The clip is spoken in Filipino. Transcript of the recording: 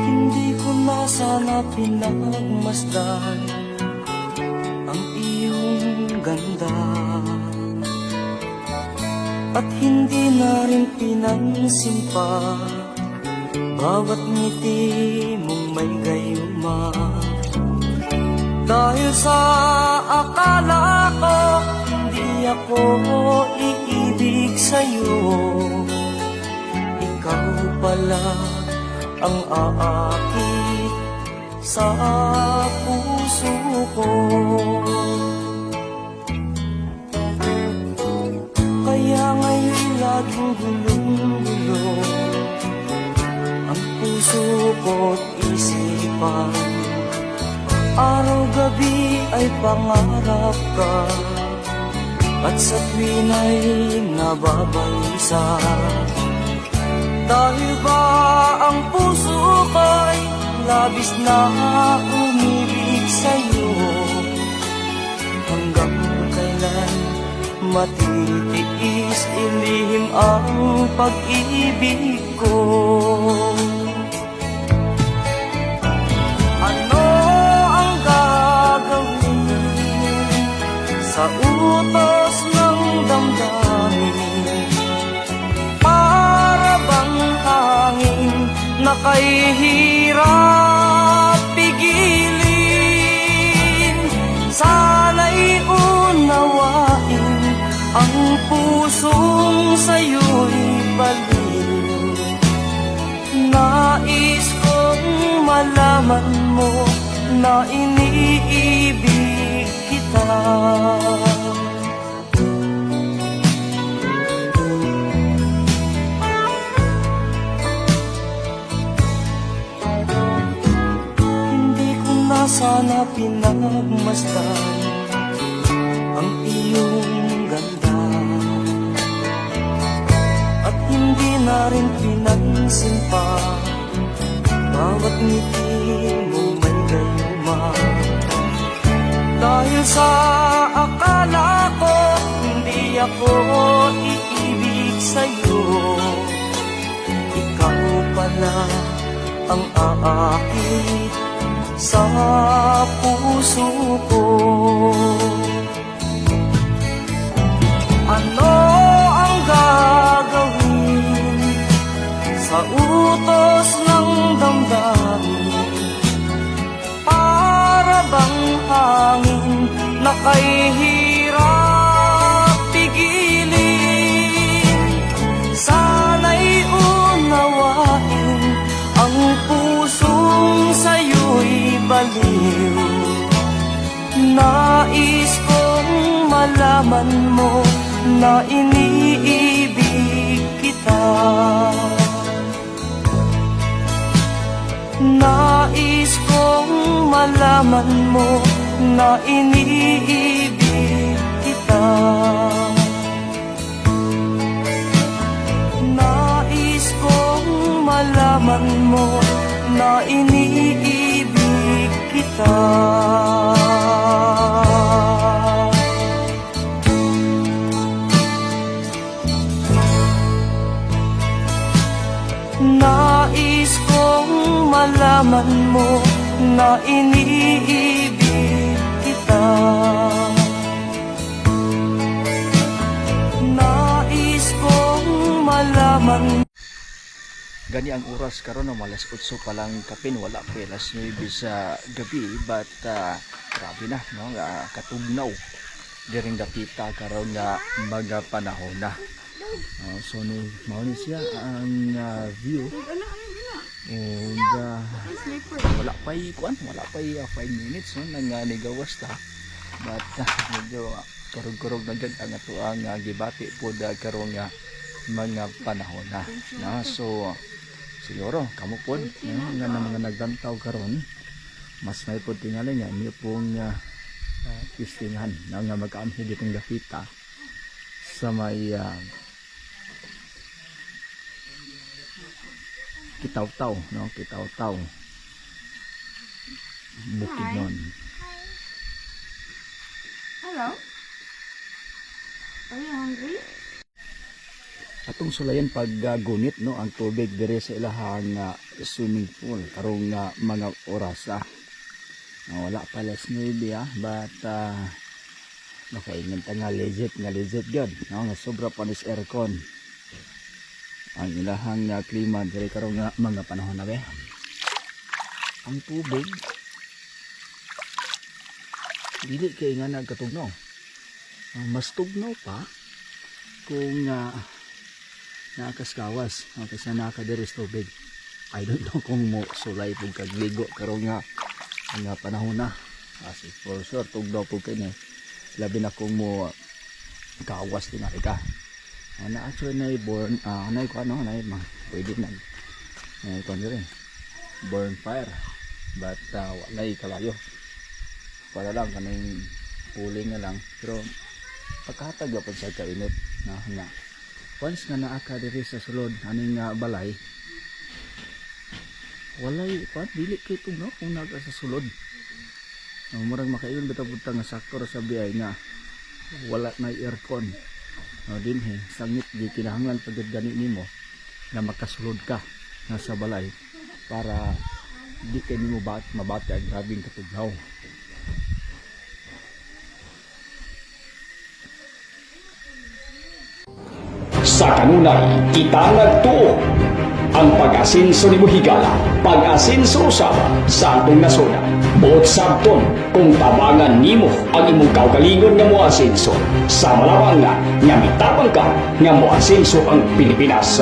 Hindi ko na sana pinagmasdan ang iyong ganda, at hindi na rin pinansin pa bawat ngiti mong may gayuma. Dahil sa akala ko hindi ako iibig sa'yo, ikaw pala ang aakit sa puso ko. Kaya ngayon laging gulong-gulo ang puso ko't isipan. Araw-gabi ay pangarap ka, at sa tuwin ay nababalisa. Dahil ba ang puso ko'y labis na umibig sa'yo, hanggang kailan matitiis ilihim ang pag-ibig ko? Ano ang gagawin sa utos ng damdamin? Para bang hangin na kay hirap pigilin? Sana'y unawain ang pusong sa'yo'y baliw. Nais kong malaman mo na iniibig kita. Hindi ko na sana pinagmasdan ang iyong ganda, at hindi na rin pinansin pa bawat ngiti mo may gayuma. Dahil sa akala ko hindi ako iibig sa'yo, ikaw pala ang aakit sa puso ko. Ano ang gagawin sa utos ng damdamin? Para bang hangin na kay hirap pigilin? Sana'y unawain ang pusong sa'yo'y baliw. Nais kong malaman mo na iniibig kita. Nais kong malaman mo na iniibig kita. Nais kong malaman mo na iniibig kita. Nais kong malaman mo na iniibig kita. Nais kong malaman. Gani ang oras karon no, malas 8 pa lang kapin, wala pa alas 9 sa gabi, but grabe na no, katugnaw diring dapita karon nga mga panahon na. So ni mao ni siya ang view, and wala pa ikuan, wala pa 5 minutes no nang nigawas ta, but medyo kurog-kurog na gid ang ato ang gibati pod karon nga mga panahon na. So siguro kamo pod nga mga nagdantaw karon, mas may pod tingali nga inyo pong pistingan nga magkaamhi ditong dapita sa may Kitaw-taw, no? Kitaw-taw. Bukidnon. Hello? Are you hungry? Atong sulayan pag gunit no ang tubig dire sa ilahang swimming pool karong mga oras wala pa alas 9 but nakaingon ta nga legit gyud no nga sobra pa nis aircon ang ilahang klima dire karong mga panahon na be. Ang tubig dili kay nga nagkatugnaw. Mas tugnaw pa kung nakaskawas kasi nakadiris tubig. I don't know kung mo sulay pag kagligo karong nga panahon na kasi for sure tugnaw po kayo labi na kung mo kawas din ka na actually na born na ko ano na pwede na ito rin burn fire but wala kalayo para lang kaning puling na lang pero pagkatag pa sa kainit na once na naaka diri sa sulod aning balay walay pa dili kay tugnaw kung naga sa sulod murag makaingon bitaw-bitaw nga sakto ra sa biyay na wala na aircon dinhi sangit di kinahanglan pag gani nimo na makasulod ka sa balay para di kay nimo mabati ang grabing katugnaw. Sa kanunay, kita nagtuo ang pag-asinso ni Higala, pag-asinso usab sa atong nasona. Buot sabton kung tabangan nimo ang imong kaugalingon nga moasinso sa malawang nga mitapang ka nga moasinso ang Pilipinas.